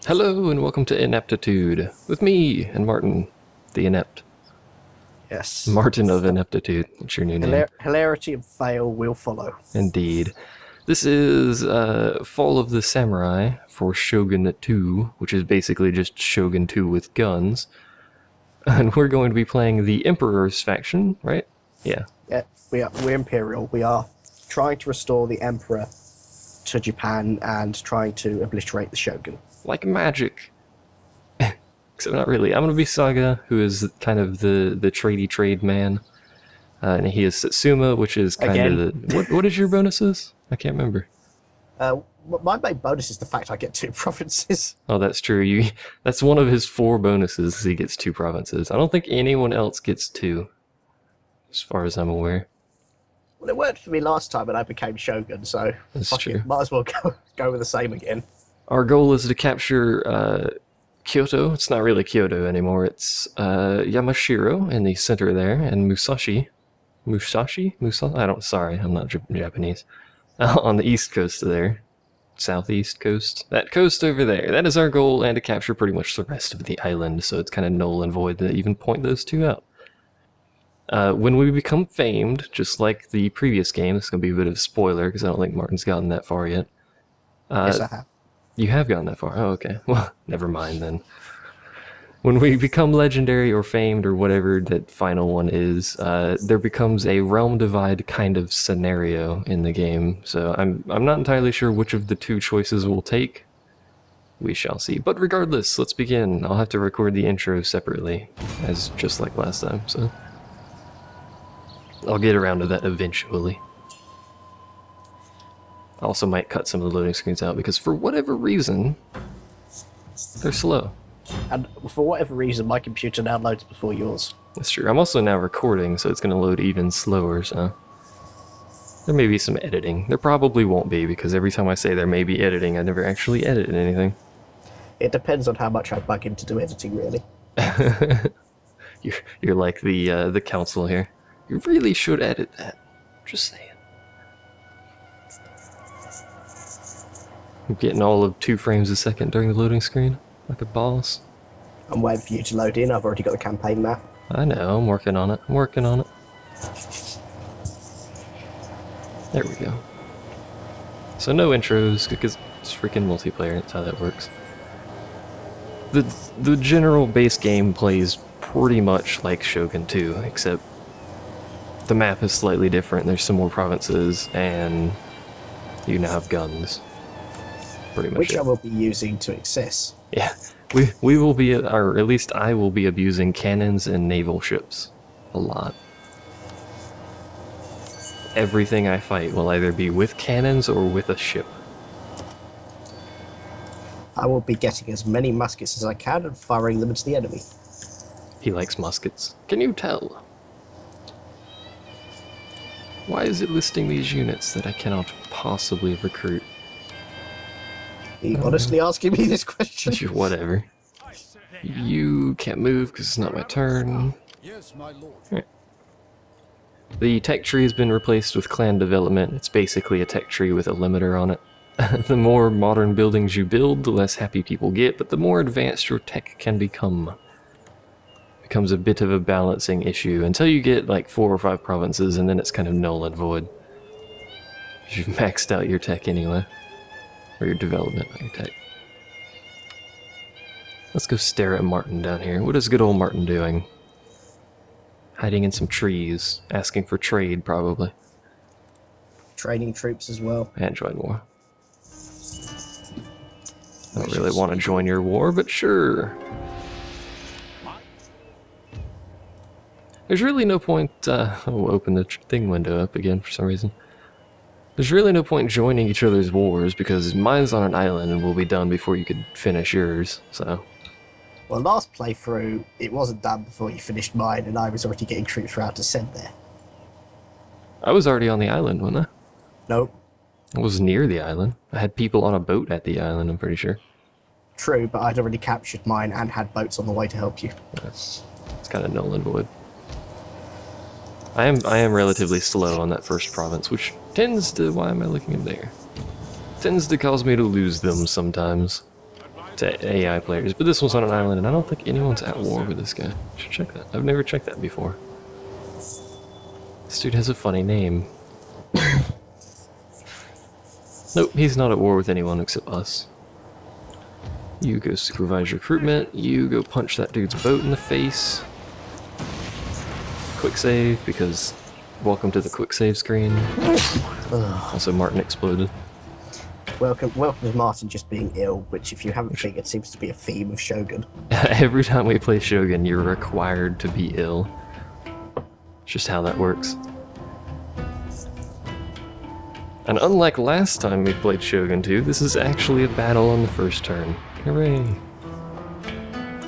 Hello and welcome to Ineptitude with me and Martin, the inept. Yes. Martin of Ineptitude, that's your new name. Hilarity and fail will follow. Indeed. This is Fall of the Samurai for Shogunate 2, which is basically just Shogun 2 with guns. And we're going to be playing the Emperor's faction, right? Yeah. Yeah, we're Imperial. We are trying to restore the Emperor to Japan and trying to obliterate the Shogun. Like magic. Except not really. I'm going to be Saga, who is kind of the tradey trade man. And he is Satsuma, which is kind of the... What is your bonuses? I can't remember. My main bonus is the fact I get 2 provinces. Oh, that's true. That's one of his 4 bonuses. He gets 2 provinces. I don't think anyone else gets 2, as far as I'm aware. Well, it worked for me last time when I became Shogun, so That's true. might as well go with the same again. Our goal is to capture Kyoto. It's not really Kyoto anymore. It's Yamashiro in the center there, and Musashi. Sorry, I'm not Japanese. On the east coast there. Southeast coast. That coast over there. That is our goal, and to capture pretty much the rest of the island, so it's kind of null and void to even point those 2 out. When we become famed, just like the previous game, it's going to be a bit of a spoiler, because I don't think Martin's gotten that far yet. Yes, I have. You have gotten that far? Oh, okay. Well, never mind then. When we become legendary or famed or whatever that final one is, there becomes a realm divide kind of scenario in the game. So I'm not entirely sure which of the 2 choices we'll take. We shall see. But regardless, let's begin. I'll have to record the intro separately, as just like last time, so I'll get around to that eventually. I also might cut some of the loading screens out because for whatever reason, they're slow. And for whatever reason, my computer now loads before yours. That's true. I'm also now recording, so it's going to load even slower, so there may be some editing. There probably won't be, because every time I say there may be editing, I never actually edit anything. It depends on how much I bug in to do editing, really. You're like the council here. You really should edit that. Just saying. I'm getting all of 2 frames a second during the loading screen, like a boss. I'm waiting for you to load in. I've already got the campaign map. I know, I'm working on it. There we go. So no intros, because it's freaking multiplayer, that's how that works. The general base game plays pretty much like Shogun 2, except the map is slightly different. There's some more provinces, and you now have guns. Pretty much Which I will be using to excess. Yeah, we will be, or at least I will be abusing cannons and naval ships a lot. Everything I fight will either be with cannons or with a ship. I will be getting as many muskets as I can and firing them into the enemy. He likes muskets. Can you tell? Why is it listing these units that I cannot possibly recruit? Are you honestly asking me this question? Whatever. You can't move because it's not my turn. Yes, my lord. Right. The tech tree has been replaced with clan development. It's basically a tech tree with a limiter on it. The more modern buildings you build, the less happy people get, but the more advanced your tech can become. Becomes a bit of a balancing issue until you get like 4 or 5 provinces, and then it's kind of null and void. You've maxed out your tech anyway. Or your development, not your tech. Let's go stare at Martin down here. What is good old Martin doing? Hiding in some trees, asking for trade, probably. Training troops as well. And join war. I don't really want to join your war, but sure. There's really no point, I'll open the thing window up again for some reason. There's really no point joining each other's wars, because mine's on an island and will be done before you could finish yours, so... Well, last playthrough, it wasn't done before you finished mine, and I was already getting troops ready to send there. I was already on the island, wasn't I? Nope. I was near the island. I had people on a boat at the island, I'm pretty sure. True, but I'd already captured mine and had boats on the way to help you. It's kind of null and void. I am relatively slow on that first province, which tends to... Why am I looking in there? Tends to cause me to lose them sometimes. to AI players, but this one's on an island, and I don't think anyone's at war with this guy. Should check that. I've never checked that before. This dude has a funny name. Nope, he's not at war with anyone except us. You go supervise recruitment. You go punch that dude's boat in the face. Quick save, because welcome to the quick save screen. Also, Martin exploded. Welcome to Martin just being ill, which, if you haven't figured, seems to be a theme of Shogun. Every time we play Shogun, you're required to be ill. It's just how that works. And unlike last time we played Shogun 2, this is actually a battle on the first turn. Hooray!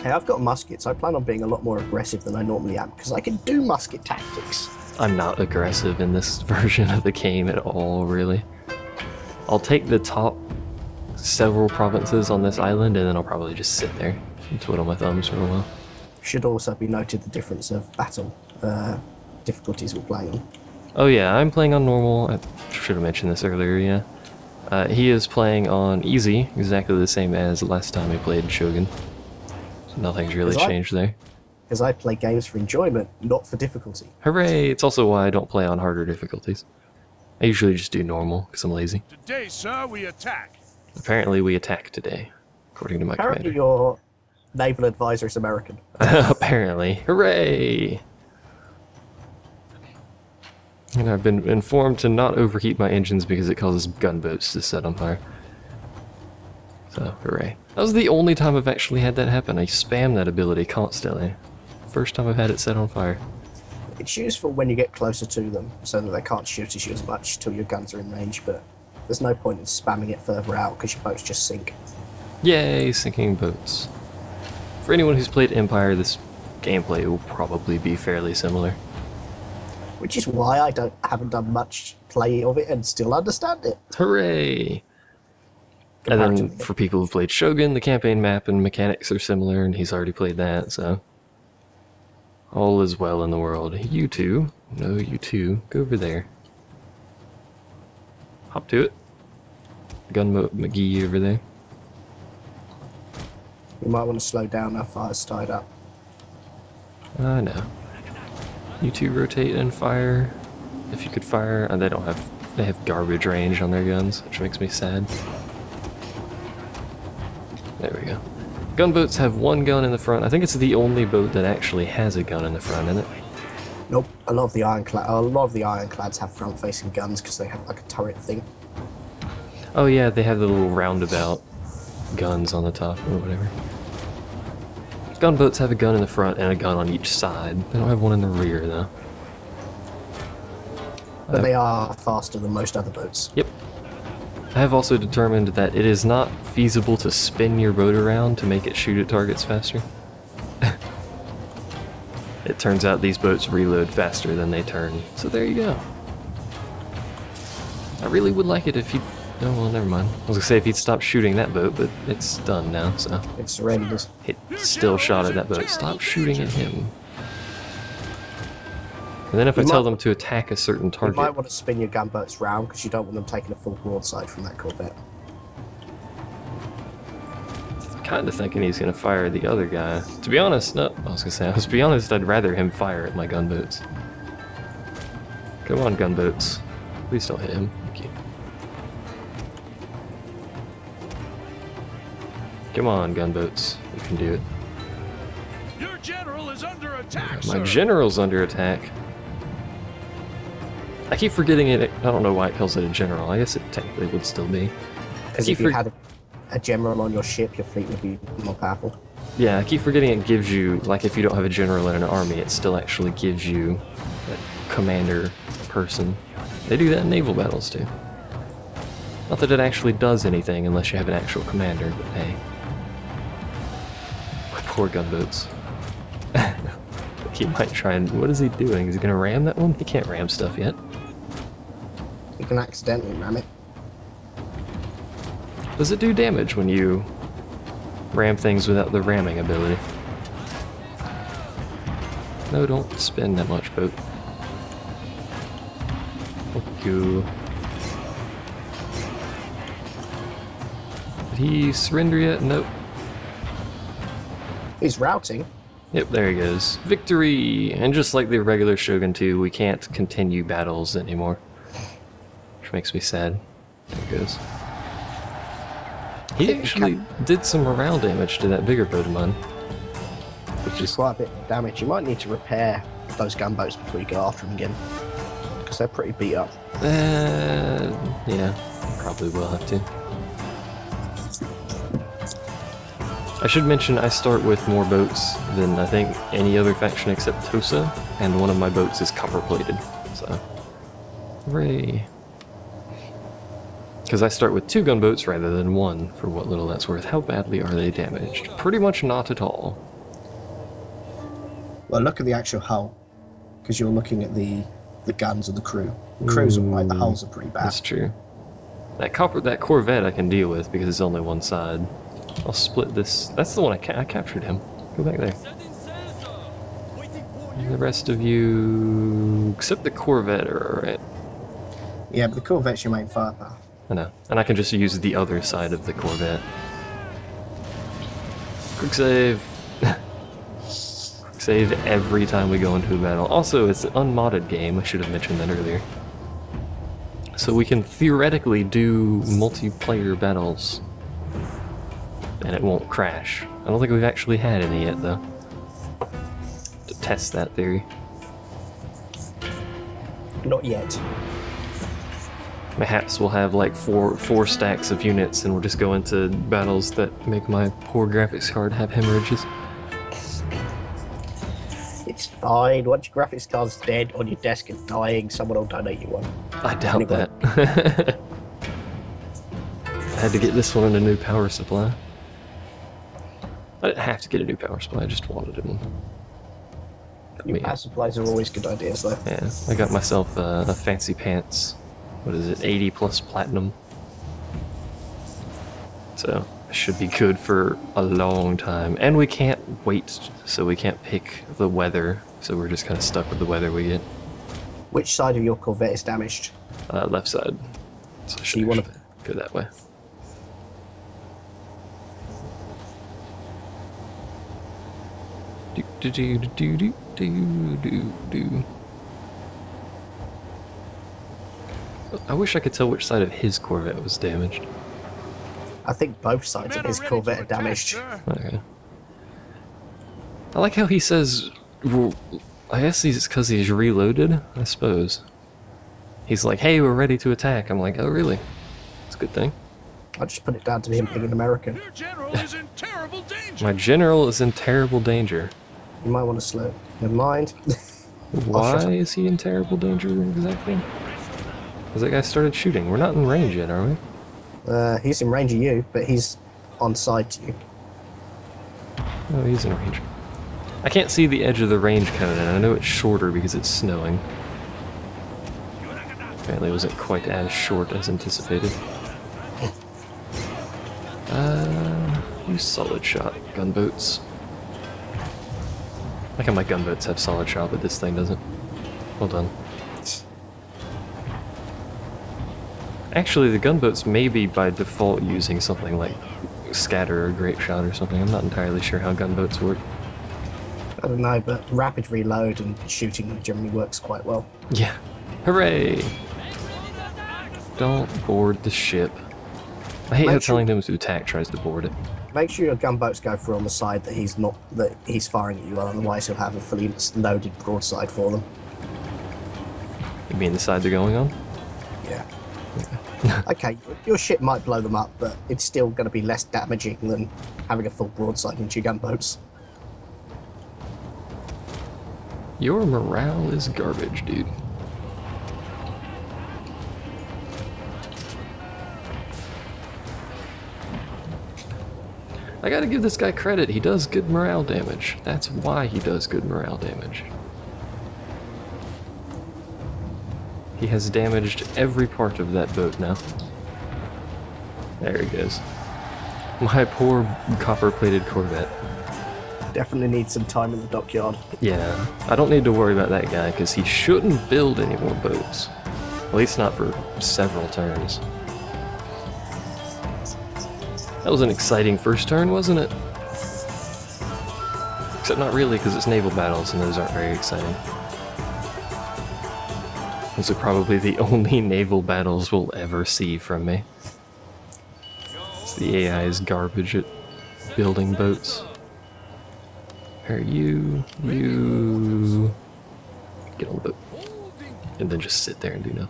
Hey, I've got muskets. I plan on being a lot more aggressive than I normally am, because I can do musket tactics. I'm not aggressive in this version of the game at all, really. I'll take the top several provinces on this island, and then I'll probably just sit there and twiddle my thumbs for a while. Should also be noted the difference of battle difficulties we're playing on. Oh yeah, I'm playing on normal. I should have mentioned this earlier, yeah. He is playing on easy, exactly the same as last time we played Shogun. So nothing's really changed there. Because I play games for enjoyment, not for difficulty. Hooray! It's also why I don't play on harder difficulties. I usually just do normal, because I'm lazy. Today, sir, we attack. Apparently we attack today, according to my Apparently commander. your naval advisor is American. Apparently. Hooray! And I've been informed to not overheat my engines because it causes gunboats to set on fire. So, hooray. That was the only time I've actually had that happen. I spam that ability constantly. First time I've had it set on fire. It's useful when you get closer to them, so that they can't shoot at you as much till your guns are in range, but there's no point in spamming it further out because your boats just sink. Yay, sinking boats. For anyone who's played Empire, this gameplay will probably be fairly similar. Which is why I haven't done much play of it and still understand it. Hooray! And then for people who've played Shogun, the campaign map and mechanics are similar, and he's already played that, so... all is well in the world. You two, no, you two, go over there. Hop to it. Gunboat McGee over there. You might want to slow down, our fire's tied up. I know. You two rotate and fire. If you could fire, they don't have. They have garbage range on their guns, which makes me sad. There we go. Gunboats have one gun in the front. I think it's the only boat that actually has a gun in the front, isn't it? Nope. A lot of the ironclads have front-facing guns because they have like a turret thing. Oh yeah, they have the little roundabout guns on the top or whatever. Gunboats have a gun in the front and a gun on each side. They don't have one in the rear though. But they are faster than most other boats. Yep. I have also determined that it is not feasible to spin your boat around to make it shoot at targets faster. It turns out these boats reload faster than they turn, so there you go. I really would like it if you... oh, well, never mind. I was gonna say if he'd stop shooting that boat, but it's done now, so... it surrenders. It still shot at that boat. Stop shooting at him. And then if I tell them to attack a certain You target... might want to spin your gunboats round because you don't want them taking a full broadside from that corvette. Kind of thinking he's gonna fire the other guy. To be honest, no. To be honest, I'd rather him fire at my gunboats. Come on, gunboats. Please don't hit him. Thank you. Come on, gunboats. You can do it. Your general is under attack, My sir. general's under attack. I keep forgetting it. I don't know why it calls it a general. I guess it technically would still be. Because if you had a general on your ship, your fleet would be more powerful. Yeah, I keep forgetting it gives you, like if you don't have a general in an army, it still actually gives you a commander person. They do that in naval battles too. Not that it actually does anything unless you have an actual commander, but hey. My poor gunboats. He might try and... what is he doing? Is he gonna ram that one? He can't ram stuff yet. You can accidentally ram it. Does it do damage when you ram things without the ramming ability? No, don't spin that much, boat. Fuck you. Did he surrender yet? Nope. He's routing. Yep, there he goes. Victory! And just like the regular Shogun 2, we can't continue battles anymore. Which makes me sad. There he goes. He actually did some morale damage to that bigger boat of mine. Which is quite a bit of damage. You might need to repair those gunboats before you go after them again. Because they're pretty beat up. Yeah, probably will have to. I should mention I start with more boats than I think any other faction except Tosa, and one of my boats is copper plated, so hooray. Because I start with 2 gunboats rather than 1, for what little that's worth. How badly are they damaged? Pretty much not at all. Well, look at the actual hull, because you're looking at the guns of the crew. The crew's alright, the hulls are pretty bad. That's true. That Corvette I can deal with because it's only one side. I'll split this. That's the one I captured him. Go back there. And the rest of you, except the Corvette, are alright. Yeah, but the Corvette's your main firepower. I know. And I can just use the other side of the Corvette. Quick save. Quick save every time we go into a battle. Also, it's an unmodded game. I should have mentioned that earlier. So we can theoretically do multiplayer battles. And it won't crash. I don't think we've actually had any yet, though. To test that theory. Not yet. Perhaps we'll have like four stacks of units and we'll just go into battles that make my poor graphics card have hemorrhages. It's fine. Once your graphics card's dead on your desk and dying, someone will donate you one. I doubt that. I had to get this one in a new power supply. I didn't have to get a new power supply, I just wanted one. New power supplies are always good ideas, though. Yeah, I got myself a fancy pants. What is it, 80 plus platinum. So, it should be good for a long time. And we can't wait, so we can't pick the weather. So we're just kind of stuck with the weather we get. Which side of your Corvette is damaged? Left side. So you want to go that way. Do. I wish I could tell which side of his Corvette was damaged. I think both sides of his Corvette are damaged. Okay. I like how he says, well, I guess it's because he's reloaded, I suppose. He's like, hey, we're ready to attack. I'm like, oh, really? That's a good thing. I just put it down to him being an American. Your general is in terrible danger. My general is in terrible danger. You might want to slow. Never mind. Why is he in terrible danger exactly? Because that guy started shooting. We're not in range yet, are we? He's in range of you, but he's on side to you. Oh, he's in range. I can't see the edge of the range cone, and I know it's shorter because it's snowing. Apparently it wasn't quite as short as anticipated. Use solid shot gunboats. I like how my gunboats have solid shot, but this thing doesn't. Well done. Actually, the gunboats may be by default using something like scatter or grape shot or something. I'm not entirely sure how gunboats work. I don't know, but rapid reload and shooting generally works quite well. Yeah. Hooray! Don't board the ship. I hate how telling them to attack tries to board it. Make sure your gunboats go through on the side that he's firing at you on, otherwise he'll have a fully loaded broadside for them. You mean the side they're going on? Yeah. Okay, your ship might blow them up, but it's still going to be less damaging than having a full broadside into your gunboats. Your morale is garbage, dude. I gotta give this guy credit, he does good morale damage. That's why he does good morale damage. He has damaged every part of that boat now. There he goes. My poor copper-plated Corvette. Definitely needs some time in the dockyard. Yeah, I don't need to worry about that guy, because he shouldn't build any more boats. At least not for several turns. That was an exciting first turn, wasn't it? Except not really, because it's naval battles, and those aren't very exciting. Those are probably the only naval battles we'll ever see from me. It's the AI's garbage at building boats. Are you... Get on the boat. And then just sit there and do nothing.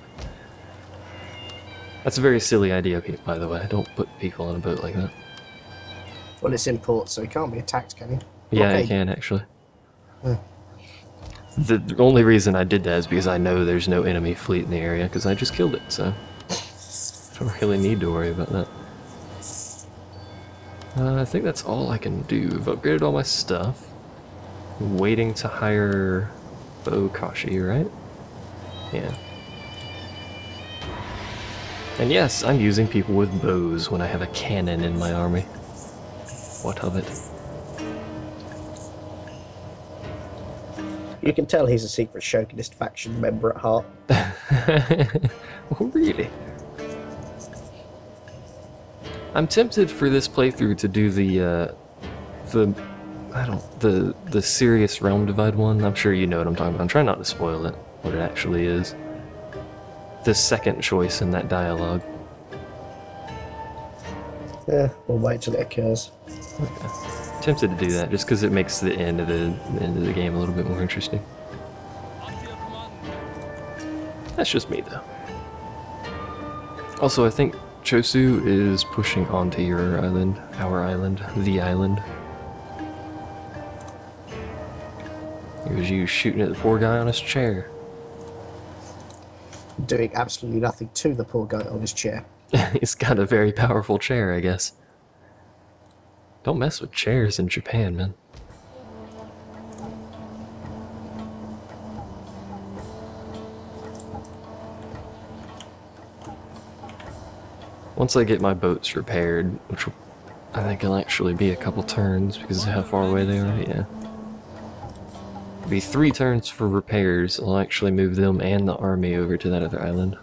That's a very silly idea, by the way. Don't put people on a boat like that. Well, it's in port, so he can't be attacked, can he? Yeah, Okay. you can, actually. Hmm. The only reason I did that is because I know there's no enemy fleet in the area, because I just killed it, so... I don't really need to worry about that. I think that's all I can do. I've upgraded all my stuff. I'm waiting to hire Bokashi, right? Yeah. And yes, I'm using people with bows when I have a cannon in my army. What of it? You can tell he's a secret Shogunist faction member at heart. Oh, really? I'm tempted for this playthrough to do the serious realm divide one. I'm sure you know what I'm talking about. I'm trying not to spoil it, what it actually is. The second choice in that dialogue. Yeah, we'll wait till it occurs. Okay. Tempted to do that just because it makes the end of the game a little bit more interesting. That's just me though. Also, I think Chosu is pushing onto your island, our island, the island. It was you shooting at the poor guy on his chair. Doing absolutely nothing to the poor guy on his chair. He's got a very powerful chair, I guess. Don't mess with chairs in Japan, man. Once I get my boats repaired, which I think will actually be a couple turns because of how far away they are, yeah. It'll be 3 turns for repairs. I'll actually move them and the army over to that other island.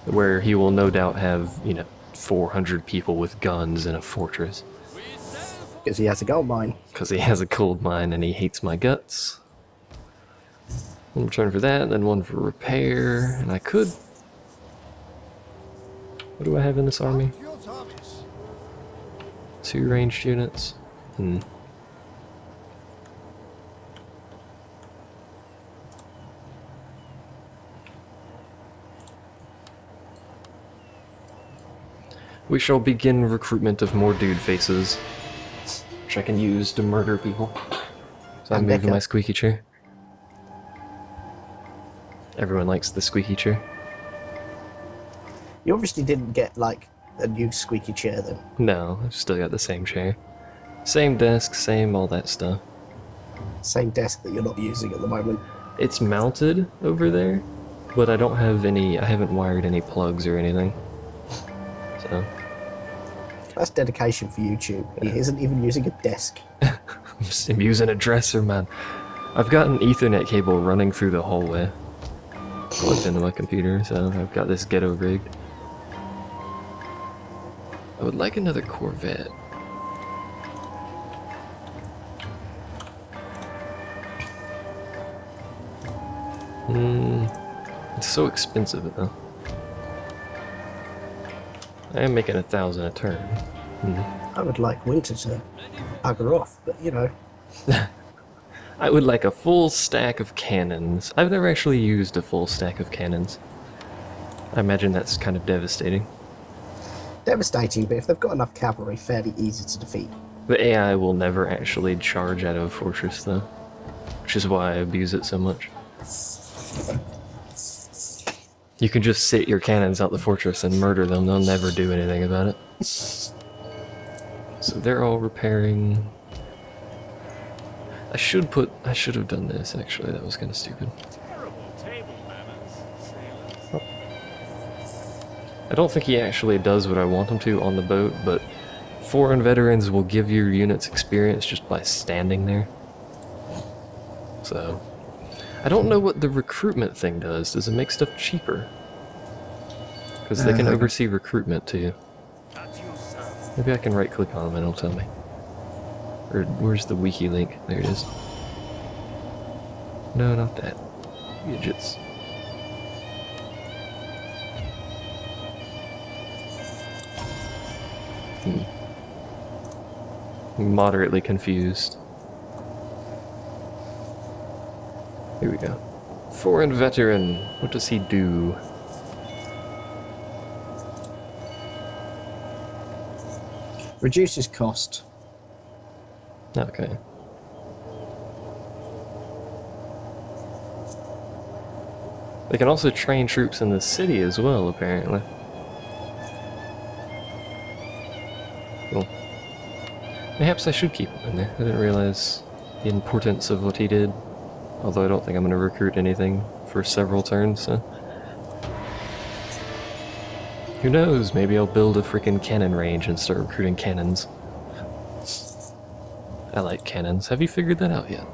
Where he will no doubt have, 400 people with guns in a fortress. Because he has a gold mine. Because he has a gold mine and he hates my guts. One return for that, and then one for repair, and I could... What do I have in this army? 2 ranged units. We shall begin recruitment of more dude faces, which I can use to murder people. So I'm moving my squeaky chair. Everyone likes the squeaky chair. You obviously didn't get, like, a new squeaky chair then. No, I've still got the same chair. Same desk, same all that stuff. Same desk that you're not using at the moment. It's mounted over there, but I don't have any, I haven't wired any plugs or anything. So. That's dedication for YouTube. He isn't even using a desk. I'm using a dresser, man. I've got an Ethernet cable running through the hallway, plugged into my computer, so I've got this ghetto rigged. I would like another Corvette. It's so expensive though. I am making 1,000 a turn. I would like Winter to bugger off, but you know. I would like a full stack of cannons. I've never actually used a full stack of cannons. I imagine that's kind of devastating. Devastating, but if they've got enough cavalry, fairly easy to defeat. The AI will never actually charge out of a fortress though, which is why I abuse it so much. You can just sit your cannons out the fortress and murder them, they'll never do anything about it. So they're all repairing. I should have done this actually, that was kind of stupid. I don't think he actually does what I want him to on the boat, but foreign veterans will give your units experience just by standing there. So, I don't know what the recruitment thing does. Does it make stuff cheaper? Because they can oversee recruitment too. Maybe I can right click on them and it'll tell me. Or where's the wiki link? There it is. No, not that. Widgets. Moderately confused. Here we go. Foreign veteran. What does he do? Reduces cost. Okay. They can also train troops in the city as well, apparently. Cool. Perhaps I should keep him in there. I didn't realize the importance of what he did. Although I don't think I'm going to recruit anything for several turns, so... Who knows? Maybe I'll build a freaking cannon range and start recruiting cannons. I like cannons. Have you figured that out yet?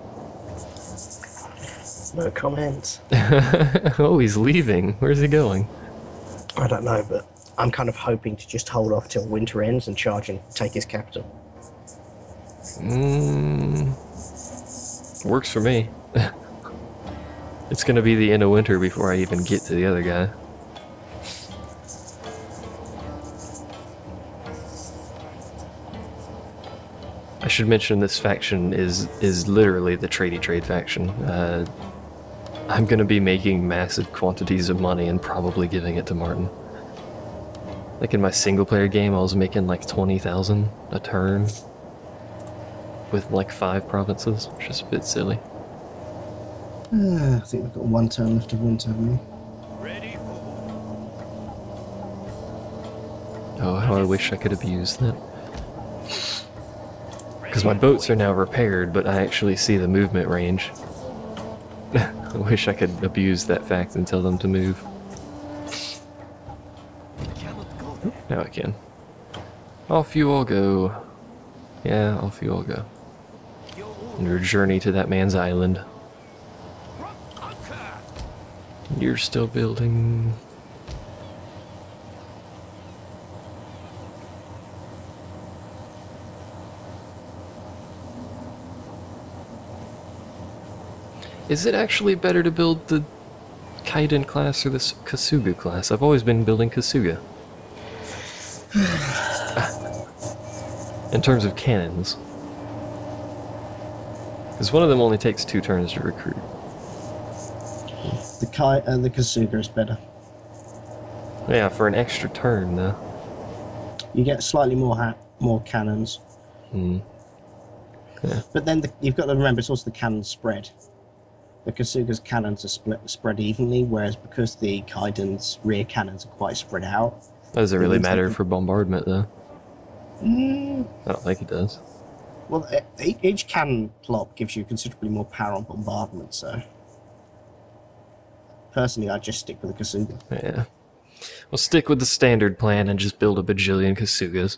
No comment. Oh, he's leaving. Where's he going? I don't know, but I'm kind of hoping to just hold off till winter ends and charge and take his capital. Works for me. It's gonna be the end of winter before I even get to the other guy. I should mention this faction is literally the tradey trade faction. I'm gonna be making massive quantities of money and probably giving it to Martin. Like in my single player game, I was making like 20,000 a turn with like 5 provinces, which is a bit silly. I think we've got one turn left of winter, haven't we? Ready for Oh, how I wish I could abuse that. Because my boats are now repaired, but I actually see the movement range. I wish I could abuse that fact and tell them to move. Now I can. Off you all go. Yeah, off you all go. On your journey to that man's island. You're still building. Is it actually better to build the Kaiden class or the Kasuga class? I've always been building Kasuga. In terms of cannons. Because one of them only takes 2 turns to recruit. The Kasuga is better. Yeah, for an extra turn though. You get slightly more cannons. Yeah. But then you've got to remember it's also the cannon spread. The Kasuga's cannons are spread evenly, whereas because the Kaiden's rear cannons are quite spread out. Does it really matter for bombardment though? Mm, I don't think it does. well, each cannon plot gives you considerably more power on bombardment, so... Personally, I'd just stick with the Kasuga. Yeah. We'll stick with the standard plan and just build a bajillion Kasugas.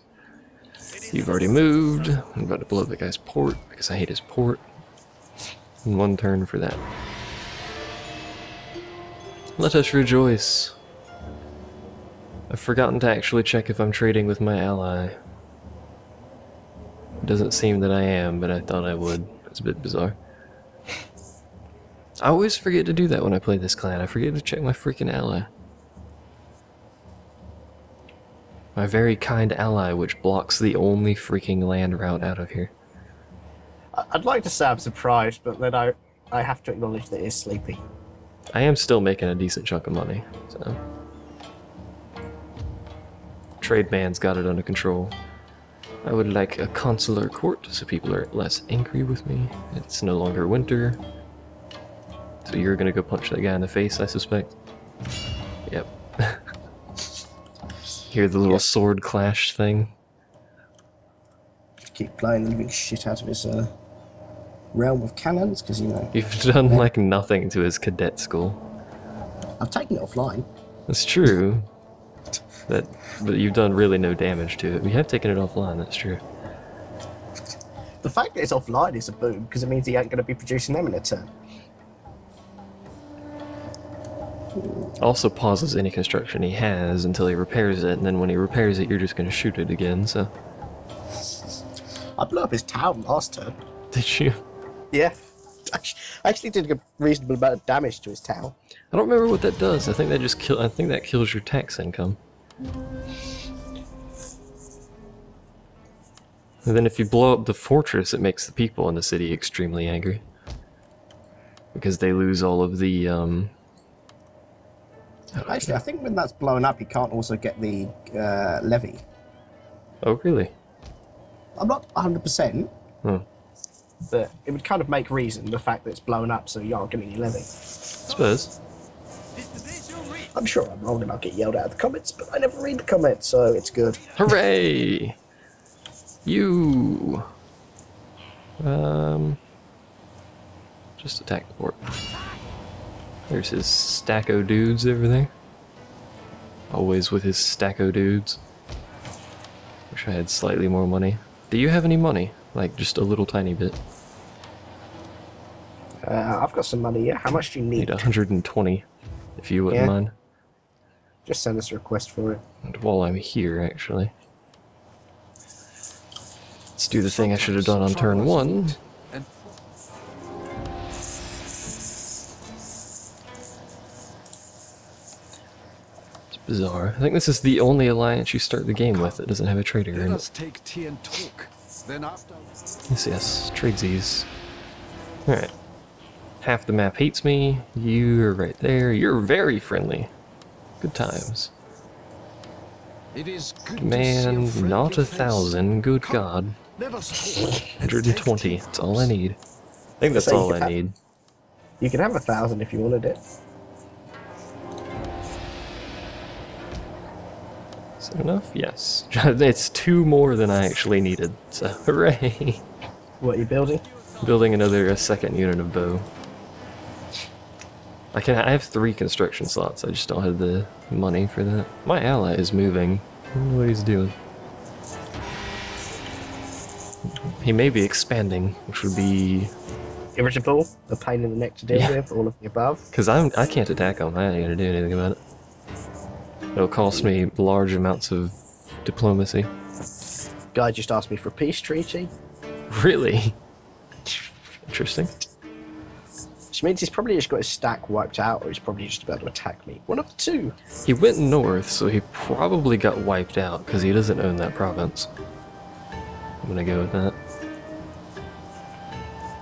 You've already moved. I'm about to blow up the guy's port because I hate his port. And 1 turn for that. Let us rejoice. I've forgotten to actually check if I'm trading with my ally. It doesn't seem that I am, but I thought I would. It's a bit bizarre. I always forget to do that when I play this clan. I forget to check my freaking ally. My very kind ally, which blocks the only freaking land route out of here. I'd like to say I'm surprised, but then I have to acknowledge that it's sleepy. I am still making a decent chunk of money, so... Trade man's got it under control. I would like a consular court, so people are less angry with me. It's no longer winter. So you're gonna go punch that guy in the face, I suspect? Yep. Hear the little sword clash thing? Just keep playing the living shit out of his realm of cannons, because, you know... You've done like nothing to his cadet school. I've taken it offline. That's true. But you've done really no damage to it. We have taken it offline, that's true. The fact that it's offline is a boom, because it means he ain't going to be producing them in a turn. Also pauses any construction he has until he repairs it, and then when he repairs it, you're just going to shoot it again, so... I blew up his town last turn. Did you? Yeah. I actually did a reasonable amount of damage to his town. I don't remember what that does. I think that just I think that kills your tax income. And then if you blow up the fortress, it makes the people in the city extremely angry. Because they lose all of the, Actually, I think when that's blown up, you can't also get the levy. Oh, really? I'm not 100%, Hmm. but it would kind of make reason the fact that it's blown up, so you aren't getting any levy. Suppose. I'm sure I'm wrong and I'll get yelled at in the comments, but I never read the comments, so it's good. Hooray! You! Just attack the port. There's his stacko dudes over there. Always with his stacko dudes. Wish I had slightly more money. Do you have any money? Like, just a little tiny bit. I've got some money, yeah. How much do you Need need? 120, if you wouldn't Yeah. mind. Just send us a request for it. And while I'm here, actually. Let's do the thing I should have done on turn 1. And It's bizarre. I think this is the only alliance you start the game with that doesn't have a trader let in us it. take tea and talk. Then after... Yes, tradesies. Alright. Half the map hates me. You're right there. You're very friendly. Good times. It is good to see Man, friendly not face. 1,000. Good Come, God. Let us talk. 120. That's all I need. I think that's So you all can I have- need. You can have 1,000 if you wanted it. Is that enough? Yes. It's 2 more than I actually needed. So, hooray! What are you building? Building a second unit of bow. I have 3 construction slots, I just don't have the money for that. My ally is moving. I don't know what he's doing. He may be expanding, which would be... Irritable, a pain in the neck to deal Yeah. with, all of the above. Because I can't attack him, I ain't gonna do anything about it. It'll cost me large amounts of diplomacy. Guy just asked me for a peace treaty, Really? Interesting. which means he's probably just got his stack wiped out, or he's probably just about to attack me. One of the two. He went north, so he probably got wiped out, because he doesn't own that province. I'm gonna go with that.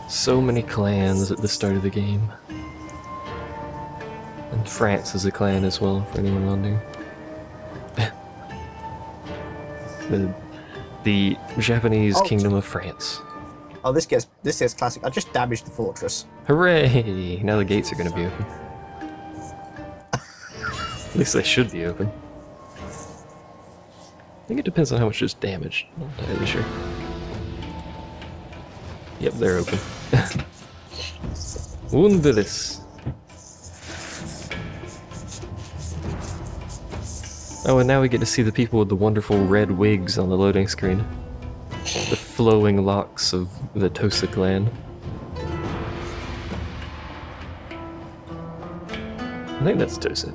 So many clans at the start of the game. And France is a clan as well, for anyone wondering. the Japanese Oh, Kingdom of France. Oh, this gets classic. I just damaged the fortress. Hooray! Now the gates are gonna be open. At least they should be open. I think it depends on how much is damaged. Not entirely sure. Yep, they're open. Wunderlich. Oh, and now we get to see the people with the wonderful red wigs on the loading screen. The flowing locks of the Tosa clan. I think that's Tosa.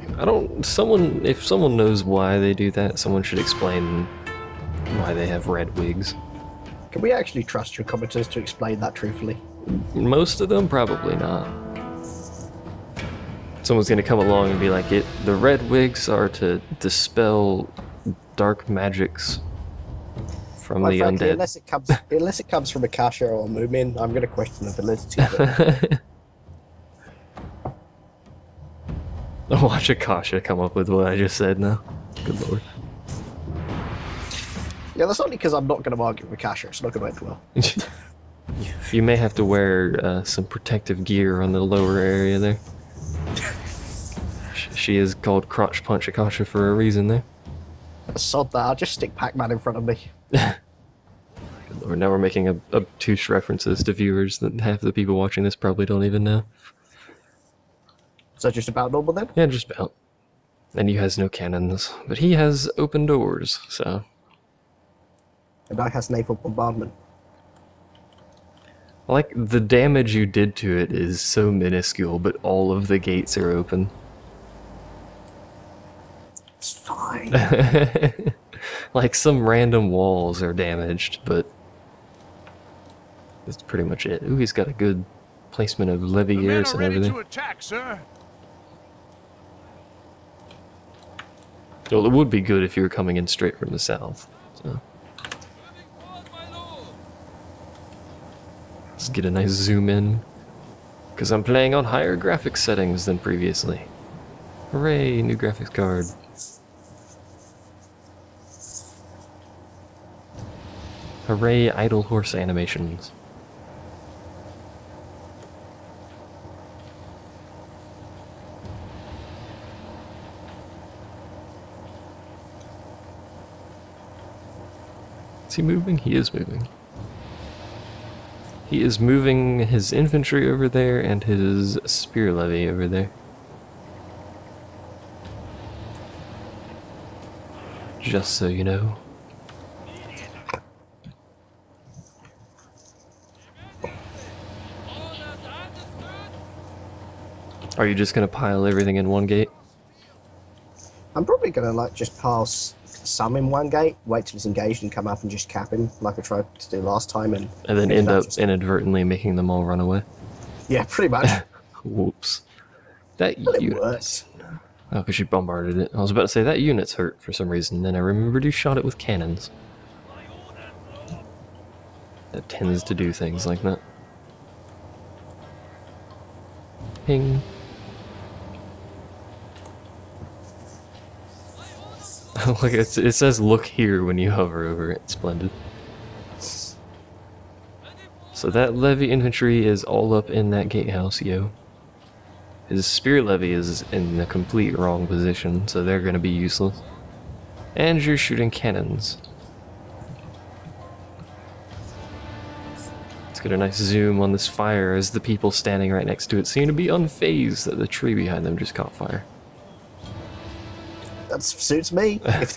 If someone knows why they do that, someone should explain why they have red wigs. Can we actually trust your commenters to explain that truthfully? Most of them, probably not. Someone's gonna come along and be like, the red wigs are to dispel dark magics from Well, the frankly, undead. unless it comes from Akasha or Moomin, I'm going to question the validity of it. Watch Akasha come up with what I just said now. Good lord. Yeah, that's only because I'm not going to argue with Akasha. It's not going to end well. You may have to wear some protective gear on the lower area there. She is called Crotch Punch Akasha for a reason there. Sod that. I'll just stick Pac-Man in front of me. Good lord, now we're making obtuse references to viewers that half the people watching this probably don't even know. So just about normal then? Yeah, just about. And he has no cannons, but he has open doors, so... And I has naval bombardment. Like, the damage you did to it is so minuscule, but all of the gates are open. It's fine. Like some random walls are damaged, but that's pretty much it. Ooh, he's got a good placement of levy The men garrison are over ready there. to attack, sir. Well, it would be good if you were coming in straight from the south. So let's get a nice zoom in, because I'm playing on higher graphics settings than previously. Hooray, new graphics card. Hooray, idle horse animations. Is he moving? He is moving. He is moving his infantry over there and his spear levy over there. Just so you know. Are you just gonna pile everything in one gate? I'm probably gonna like just pass some in one gate, wait till he's engaged and come up and just cap him like I tried to do last time, and And then maybe end that up just- inadvertently making them all run away? Yeah, pretty much. Whoops. That But it unit. worked. Oh, because you bombarded it. I was about to say that unit's hurt for some reason, then I remembered you shot it with cannons. That tends to do things like that. Ping. Look, it says look here when you hover over it. Splendid. So that levy infantry is all up in that gatehouse, yo. His spear levy is in the complete wrong position, so they're gonna be useless. And you're shooting cannons. Let's get a nice zoom on this fire as the people standing right next to it seem to be unfazed that the tree behind them just caught fire. That suits me. If,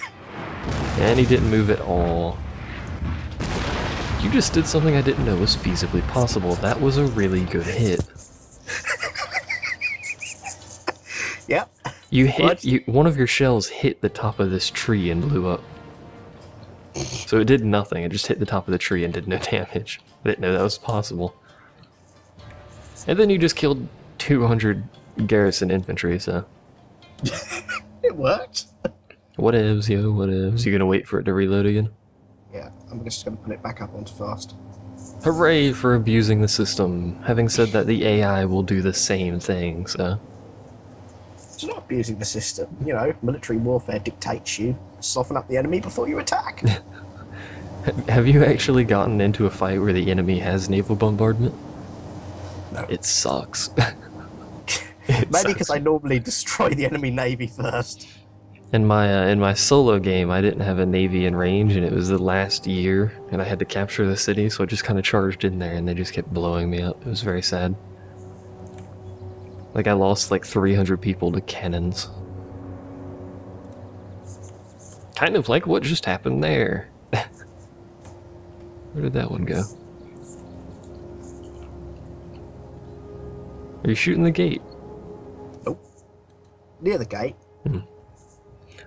And he didn't move at all. You just did something I didn't know was feasibly possible. That was a really good hit. yep. You hit What? one of your shells hit the top of this tree and blew up. So it did nothing. It just hit the top of the tree and did no damage. I didn't know that was possible. And then you just killed 200 garrison infantry. So It worked. whatevs, yo, whatevs. You gonna wait for it to reload again? Yeah, I'm just gonna put it back up onto fast. Hooray for abusing the system. Having said that, the AI will do the same thing. So It's not abusing the system. You know, military warfare dictates you soften up the enemy before you attack. have you actually gotten into a fight where the enemy has naval bombardment? No. It sucks. Maybe because I normally destroy the enemy navy first. In my solo game, I didn't have a navy in range, and it was the last year, and I had to capture the city, so I just kind of charged in there, and they just kept blowing me up. It was very sad. Like, I lost like 300 people to cannons. Kind of like what just happened there. Where did that one go? Are you shooting the gate? Nope. Near the gate.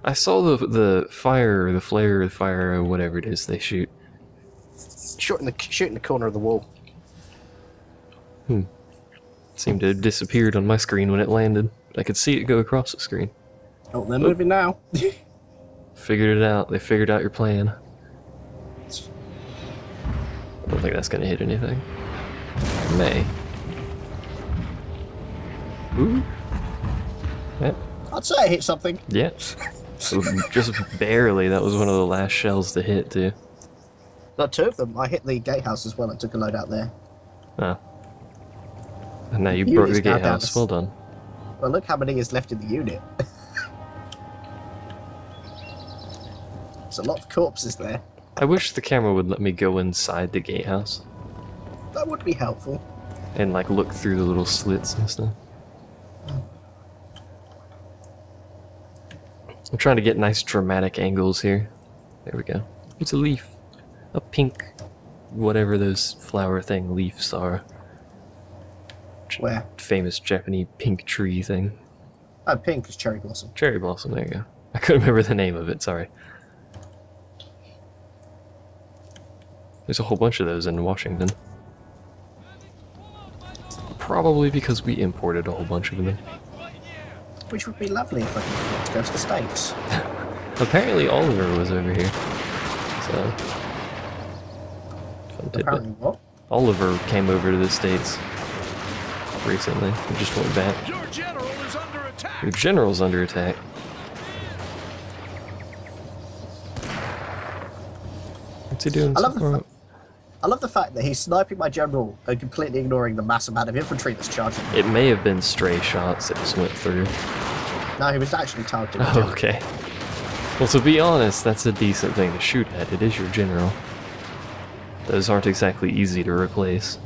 I saw the fire, the flare, the fire, or whatever it is they shoot. Shooting the corner of the wall. Seemed to have disappeared on my screen when it landed. I could see it go across the screen. Oh, they're moving now. Figured it out. They figured out your plan. I don't think that's gonna hit anything. May. Ooh. Yeah. I'd say I hit something. Yeah. Just barely. That was one of the last shells to hit, too. No, two of them. I hit the gatehouse as well and took a load out there. Oh. And now you Unit's broke the now down gatehouse. to- Well done. Well, look how many is left in the unit. There's a lot of corpses there. I wish the camera would let me go inside the gatehouse That would be helpful. and, like, look through the little slits and stuff. I'm trying to get nice dramatic angles here. There we go. It's a leaf. A pink, whatever those flower thing leaves are. Where? Famous Japanese pink tree thing. Oh, pink is cherry blossom. Cherry blossom, there you go. I couldn't remember the name of it, sorry. There's a whole bunch of those in Washington. Probably because we imported a whole bunch of them. Which would be lovely if I could afford to go to the States. Apparently Oliver was over here. So, fun tidbit. Apparently what? Oliver came over to the States recently. He just went back. Your general is under attack. Your general's under attack. What's he doing? I love the fact that he's sniping my general and completely ignoring the mass amount of infantry that's charging. It may have been stray shots that just went through. No, he was actually targeting the Oh, general. okay. Well, to be honest, that's a decent thing to shoot at. It is your general. Those aren't exactly easy to replace.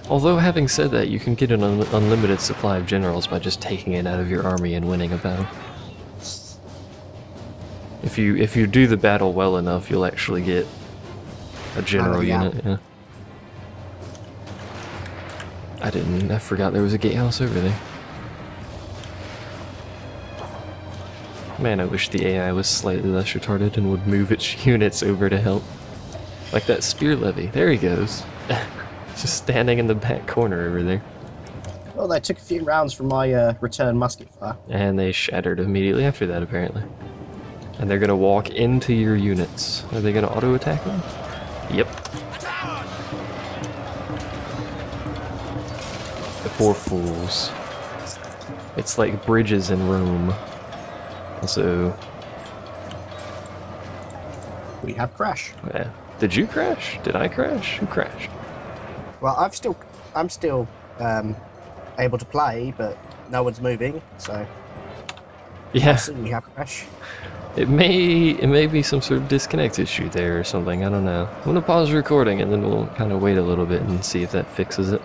Although, having said that, you can get an unlimited supply of generals by just taking it out of your army and winning a battle. If you do the battle well enough, you'll actually get a general unit. Yeah. I forgot there was a gatehouse over there. Man, I wish the AI was slightly less retarded and would move its units over to help. Like that spear levy. There he goes. Just standing in the back corner over there. Well, they took a few rounds from my return musket fire. And they shattered immediately after that, apparently. And they're gonna walk into your units. Are they gonna auto-attack them? Yep. The poor fools. It's like bridges in Rome. Also, We have crash. yeah. Did you crash? Did I crash? Who crashed? Well, I'm still able to play, but no one's moving, so I Yeah, assume we have crash. it may be some sort of disconnect issue there or something. I don't know. I'm gonna pause the recording and then we'll kind of wait a little bit and see if that fixes it.